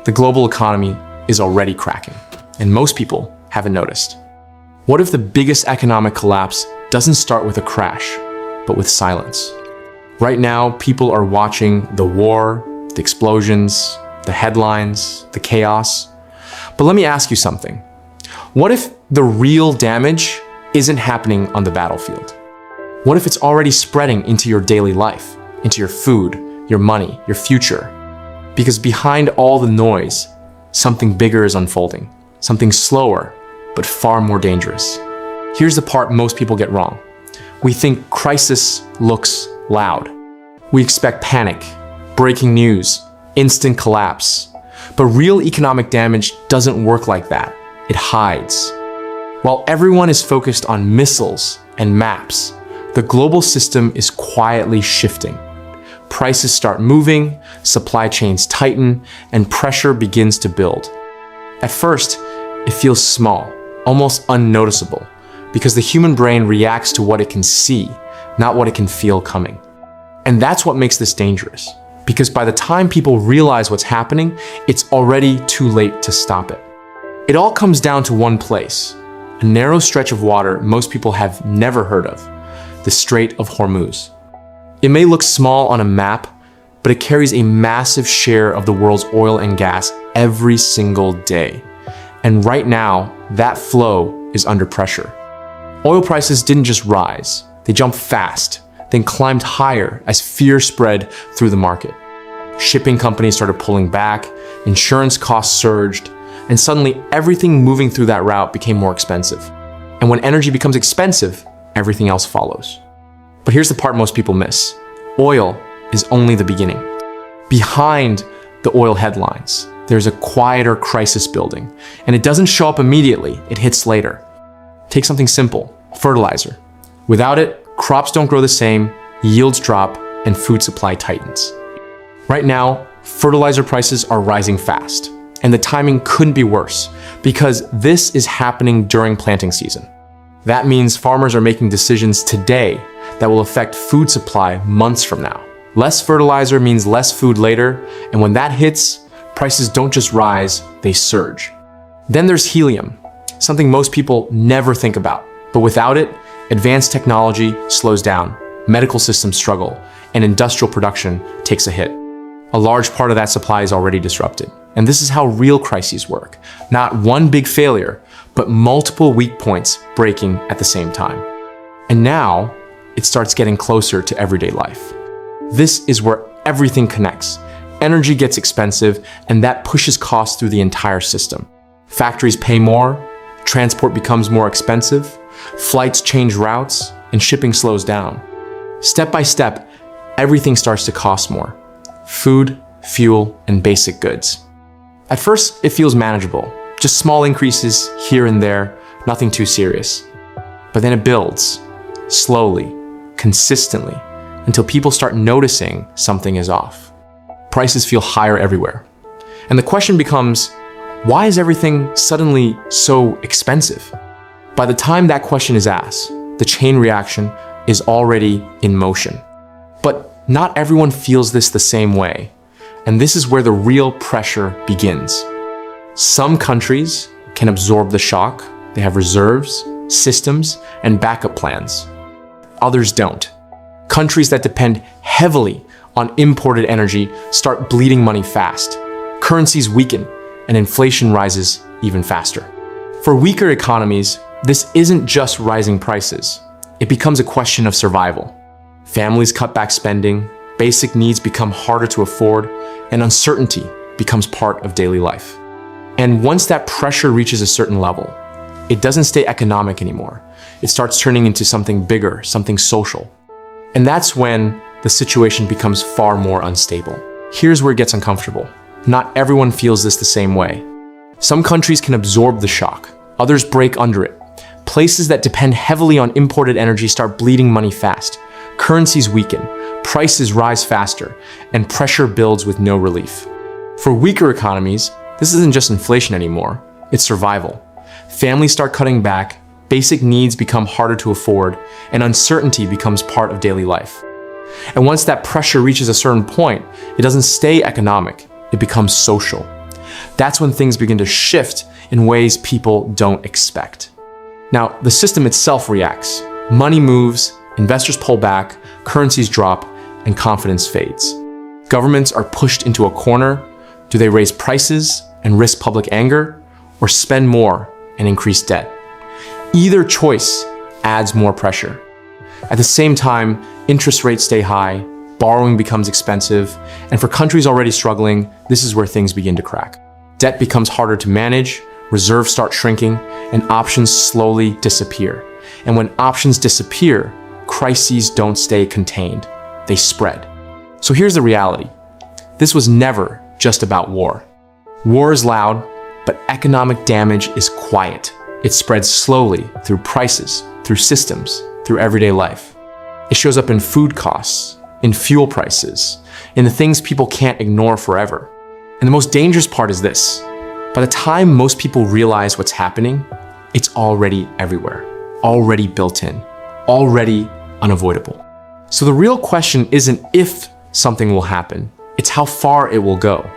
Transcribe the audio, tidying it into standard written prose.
The global economy is already cracking, and most people haven't noticed. What if the biggest economic collapse doesn't start with a crash, but with silence? Right now, people are watching the war, the explosions, the headlines, the chaos. But let me ask you something. What if the real damage isn't happening on the battlefield? What if it's already spreading into your daily life, into your food, your money, your future? Because behind all the noise, something bigger is unfolding, something slower, but far more dangerous. Here's the part most people get wrong. We think crisis looks loud. We expect panic, breaking news, instant collapse. But real economic damage doesn't work like that. It hides. While everyone is focused on missiles and maps, the global system is quietly shifting. Prices start moving, supply chains tighten, and pressure begins to build. At first, it feels small, almost unnoticeable, because the human brain reacts to what it can see, not what it can feel coming. And that's what makes this dangerous, because by the time people realize what's happening, it's already too late to stop it. It all comes down to one place, a narrow stretch of water most people have never heard of, the Strait of Hormuz. It may look small on a map, but it carries a massive share of the world's oil and gas every single day. And right now, that flow is under pressure. Oil prices didn't just rise, they jumped fast, then climbed higher as fear spread through the market. Shipping companies started pulling back, insurance costs surged, and suddenly everything moving through that route became more expensive. And when energy becomes expensive, everything else follows. But here's the part most people miss. Oil is only the beginning. Behind the oil headlines, there's a quieter crisis building, and it doesn't show up immediately, it hits later. Take something simple, fertilizer. Without it, crops don't grow the same, yields drop, and food supply tightens. Right now, fertilizer prices are rising fast, and the timing couldn't be worse, because this is happening during planting season. That means farmers are making decisions today that will affect food supply months from now. Less fertilizer means less food later, and when that hits, prices don't just rise, they surge. Then there's helium, something most people never think about. But without it, advanced technology slows down, medical systems struggle, and industrial production takes a hit. A large part of that supply is already disrupted. And this is how real crises work. Not one big failure, but multiple weak points breaking at the same time. And now, it starts getting closer to everyday life. This is where everything connects. Energy gets expensive, and that pushes costs through the entire system. Factories pay more, transport becomes more expensive, flights change routes, and shipping slows down. Step by step, everything starts to cost more. Food, fuel, and basic goods. At first, it feels manageable. Just small increases here and there, nothing too serious. But then it builds, slowly, consistently, until people start noticing something is off. Prices feel higher everywhere. And the question becomes, why is everything suddenly so expensive? By the time that question is asked, the chain reaction is already in motion. But not everyone feels this the same way. And this is where the real pressure begins. Some countries can absorb the shock. They have reserves, systems, and backup plans. Others don't. Countries that depend heavily on imported energy start bleeding money fast. Currencies weaken, and inflation rises even faster. For weaker economies, this isn't just rising prices. It becomes a question of survival. Families cut back spending, basic needs become harder to afford, and uncertainty becomes part of daily life. And once that pressure reaches a certain level, it doesn't stay economic anymore. It starts turning into something bigger, something social. And that's when the situation becomes far more unstable. Here's where it gets uncomfortable. Not everyone feels this the same way. Some countries can absorb the shock, others break under it. Places that depend heavily on imported energy start bleeding money fast. Currencies weaken, prices rise faster, and pressure builds with no relief. For weaker economies, this isn't just inflation anymore, it's survival. Families start cutting back, basic needs become harder to afford, and uncertainty becomes part of daily life. And once that pressure reaches a certain point, it doesn't stay economic, it becomes social. That's when things begin to shift in ways people don't expect. Now, the system itself reacts. Money moves, investors pull back, currencies drop, and confidence fades. Governments are pushed into a corner. Do they raise prices and risk public anger, or spend more and increase debt? Either choice adds more pressure. At the same time, interest rates stay high, borrowing becomes expensive, and for countries already struggling, this is where things begin to crack. Debt becomes harder to manage, reserves start shrinking, and options slowly disappear. And when options disappear, crises don't stay contained, they spread. So here's the reality. This was never just about war. War is loud, but economic damage is quiet. It spreads slowly through prices, through systems, through everyday life. It shows up in food costs, in fuel prices, in the things people can't ignore forever. And the most dangerous part is this. By the time most people realize what's happening, it's already everywhere, already built in, already unavoidable. So the real question isn't if something will happen, it's how far it will go.